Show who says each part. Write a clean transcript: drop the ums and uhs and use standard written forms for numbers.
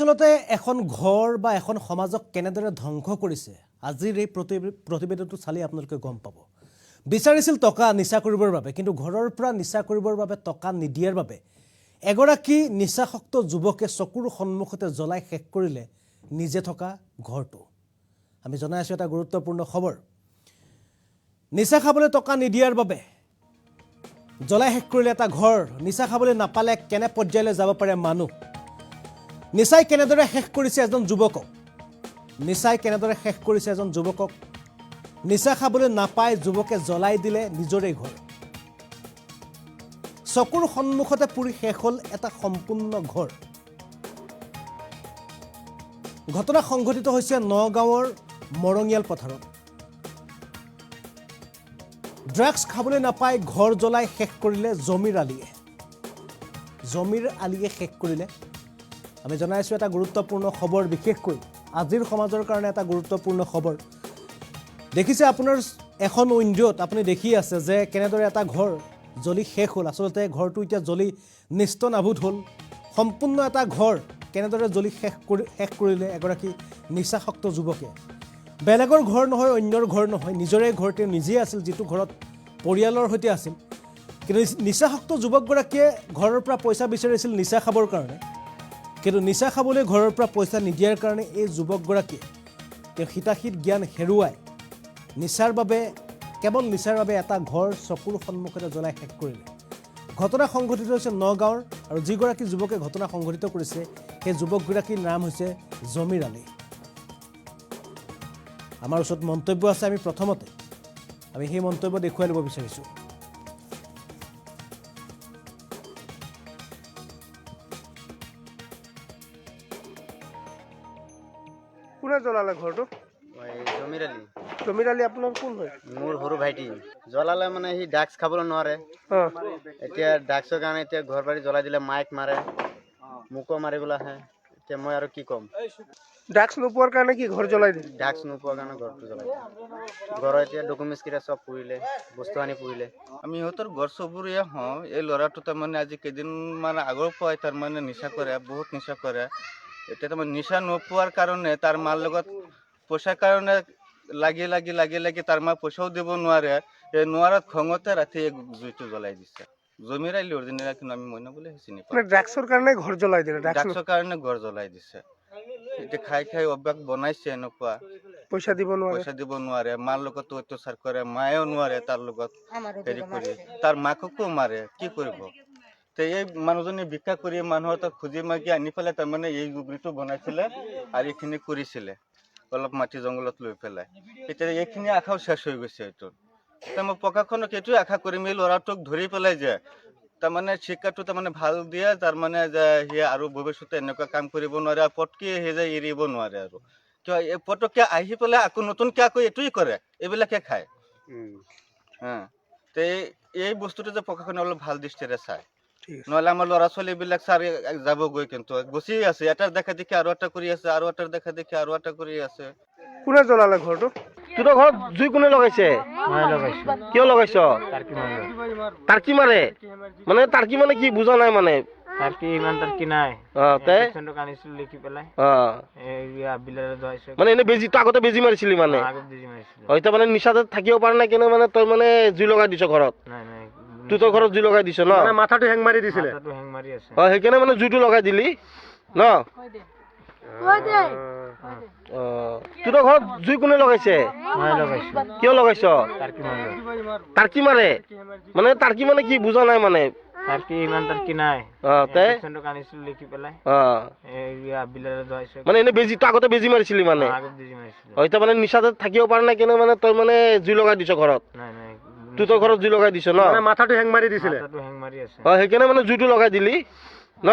Speaker 1: আসলতে এখন ঘৰ বা এখন সমাজক কেনেদৰে ধ্বংস কৰিছে আজিৰ এই প্ৰতিবেদনটো চালি আপোনালোকে গম পাব। বিচাৰিছিল টকা নিচা কৰিবৰ বাবে, কিন্তু ঘৰৰ পৰা নিচা কৰিবৰ বাবে টকা নিদিয়াৰ বাবে এগৰাকী নিচাসক্ত যুৱকে চকুৰ সন্মুখতে জ্বলাই শেষ কৰিলে নিজে থকা ঘৰটো। আমি জনাই আছো এটা গুৰুত্বপূৰ্ণ খবৰ। নিচা খাবলৈ টকা নিদিয়াৰ বাবে জ্বলাই শেষ কৰিলে এটা ঘৰ। নিচা খাবলৈ নাপালে কেনে পৰ্যায়লৈ যাব পাৰে মানুহ। নিচাই কেনেদৰে শেষ কৰিছে এজন যুৱকক, নিচাই কেনেদৰে শেষ কৰিছে এজন যুৱকক। নিচা খাবলৈ নাপায় যুৱকে জ্বলাই দিলে নিজৰে ঘৰ। চকুৰ সন্মুখতে পুৰি শেষ হ'ল এটা সম্পূৰ্ণ ঘৰ। ঘটনা সংঘটিত হৈছে নগাঁৱৰ মৰঙিয়াল পথাৰত। ড্ৰাগছ খাবলৈ নাপায় ঘৰ জ্বলাই শেষ কৰিলে জমিৰ আলীয়ে। জমিৰ আলীয়ে শেষ কৰিলে। আমি জনাই আছো এটা গুৰুত্বপূৰ্ণ খবৰ, বিশেষকৈ আজিৰ সমাজৰ কাৰণে এটা গুৰুত্বপূৰ্ণ খবৰ। দেখিছে আপোনাৰ এখন উইণ্ডত আপুনি দেখি আছে যে কেনেদৰে এটা ঘৰ জ্বলি শেষ হ'ল। আচলতে ঘৰটো এতিয়া জ্বলি নিস্ত নাভূত হ'ল। সম্পূৰ্ণ এটা ঘৰ কেনেদৰে জ্বলি শেষ কৰিলে এগৰাকী নিচাসক্ত যুৱকে। বেলেগৰ ঘৰ নহয়, অন্যৰ ঘৰ নহয়, নিজৰে ঘৰ। তেওঁ নিজেই আছিল যিটো ঘৰত পৰিয়ালৰ সৈতে আছিল। কিন্তু নিচাসক্ত যুৱকগৰাকীয়ে ঘৰৰ পৰা পইচা বিচাৰিছিল নিচা খাবৰ কাৰণে, কিন্তু নিচা খাবলৈ ঘৰৰ পৰা পইচা নিদিয়াৰ কাৰণে এই যুৱকগৰাকীয়ে তেওঁ হিতাহিত জ্ঞান হেৰুৱাই নিচাৰ বাবে, কেৱল নিচাৰ বাবে এটা ঘৰ চকুৰ সন্মুখতে জ্বলাই শেষ কৰিলে। ঘটনা সংঘটিত হৈছে নগাঁৱৰ, আৰু যিগৰাকী যুৱকে ঘটনা সংঘটিত কৰিছে সেই যুৱকগৰাকীৰ নাম হৈছে জমিৰ আলী। আমাৰ ওচৰত মন্তব্য আছে, আমি প্ৰথমতে সেই মন্তব্য দেখুৱাই ল'ব বিচাৰিছোঁ।
Speaker 2: কোনে জ্বলালে ঘৰটো?
Speaker 3: জমিৰ আলী।
Speaker 2: জমিৰ আলী আপোনাৰ কোন হয়?
Speaker 3: মোৰ সৰু ভাইটি। জ্বলালে মানে সি ড্ৰাগছ খাবলৈ নোৱাৰে। এতিয়া ড্ৰাগছৰ কাৰণে এতিয়া ঘৰ বাৰী জ্বলাই দিলে, মাইক মাৰে, মোকো মাৰিবলৈ আহে। এতিয়া মই আৰু কি ক'ম?
Speaker 2: ড্ৰাগছ নোপোৱাৰ কাৰণে কি ঘৰ জ্বলাই দিলে?
Speaker 3: ড্ৰাগছ নোপোৱাৰ কাৰণে ঘৰটো জ্বলাই দিলে। ঘৰৰ এতিয়া ডকুমেণ্টছ কেইটা চব পুৰিলে, বস্তু আনি পুৰিলে।
Speaker 4: আমি ইহঁতৰ ঘৰ চুবুৰীয়া হওঁ। এই ল'ৰাটো তাৰমানে আজি কেইদিনমান আগৰ পৰাই তাৰমানে নিচা কৰে, বহুত নিচা কৰে। এতিয়া তাৰমানে নিচা নোপোৱাৰ কাৰণে তাৰ মাৰ লগত পইচাৰ কাৰণে লাগি তাৰ মা পইচাও দিব নোৱাৰে। এই নোৱাৰাত খঙতে ৰাতি জুইটো জ্বলাই দিছে। জমিৰ আলী অৰিজিনেল, কিন্তু আমি মইনা বুলি চিনি পাওঁ।
Speaker 2: ড্ৰাগছৰ কাৰণে ঘৰ জ্বলাই দিলে?
Speaker 4: ড্ৰাগছৰ কাৰণে ঘৰ জ্বলাই দিছে। এতিয়া খাই অভ্যাস বনাইছে এনেকুৱা।
Speaker 2: পইচা দিব
Speaker 4: নোৱাৰে, মাৰ লগতো অত্যাচাৰ কৰে, মায়েও নোৱাৰে তাৰ লগত হেৰি কৰি, তাৰ মাককো মাৰে। কি কৰিব? এই মানুহজনী ভিক্ষা কৰি মানুহৰ তাত খুজি মাগি আনি পেলাই তাৰমানে এই জুগৰিটো বনাইছিলে আৰু এইখিনি কৰিছিলে, অলপ মাটি জংঘলত লৈ পেলাই। এতিয়া এইখিনি আশাও শেষ হৈ গৈছে। এইটো মই প্ৰশাসনক এইটোৱে আশা কৰিম, এই ল'ৰাটোক ধৰি পেলাই যে তাৰমানে শিক্ষাটো তাৰমানে ভাল দিয়ে, তাৰমানে যে সি আৰু ভৱিষ্যতে এনেকুৱা কাম কৰিব নোৱাৰে, আৰু পটকে সি যে এৰিব নোৱাৰে। আৰু কিয় এই পটককে আহি পেলাই আকৌ নতুনকে আকৌ এইটোৱে কৰে, এইবিলাকে খায়। এই বস্তুটো যে প্ৰশাসনে অলপ ভাল দৃষ্টিৰে চায়, নহ'লে আমাৰ ল'ৰা ছোৱালীবিলাক চাৰি যাবগৈ। কিন্তু গুচি আছে, এটাৰ দেখা দেখি আৰু এটা কৰি আছে, আৰু এটাৰ দেখা দেখি আৰু এটা কৰি আছে।
Speaker 2: কোনে জ্বলালে ঘৰটো? তোৰ ঘৰত জুই কোনে লগাইছে? কিয় লগাইছ? টাৰ্কি মাৰে মানে? টাৰ্কি মানে কি বুজা নাই মানে? মানে এনে বেজি তো আগতে বেজি মাৰিছিলি মানে? হয়তো মানে নিচাতে থাকিব পৰা নাই কেনে মানে তই মানে জুই লগাই দিছ ঘৰত? তোৰ ঘৰত জুই লগাই দিছ ন? মাথাটো হেং মাৰি দিছিলে, সেইকাৰণে মানে জুইটো লগাই দিলি ন? তোৰ ঘৰত জুই কোনে লগাইছে? কিয় লগাইছ? টাৰ্কি মাৰে মানে? টাৰ্কি মানে কি বুজা নাই মানে? মানে এনে বেজি তো আগতে বেজি মাৰিছিলি মানে? হয়তো মানে নিচাতে থাকিব পৰা নাই কেনে মানে তই মানে জুই লগাই দিছ ঘৰত? তোৰ ঘৰত জুই লগাই দিছ ন? মাথাটো হেং মাৰি দিছিলে, সেইকাৰণে মানে জুইটো লগাই দিলি ন?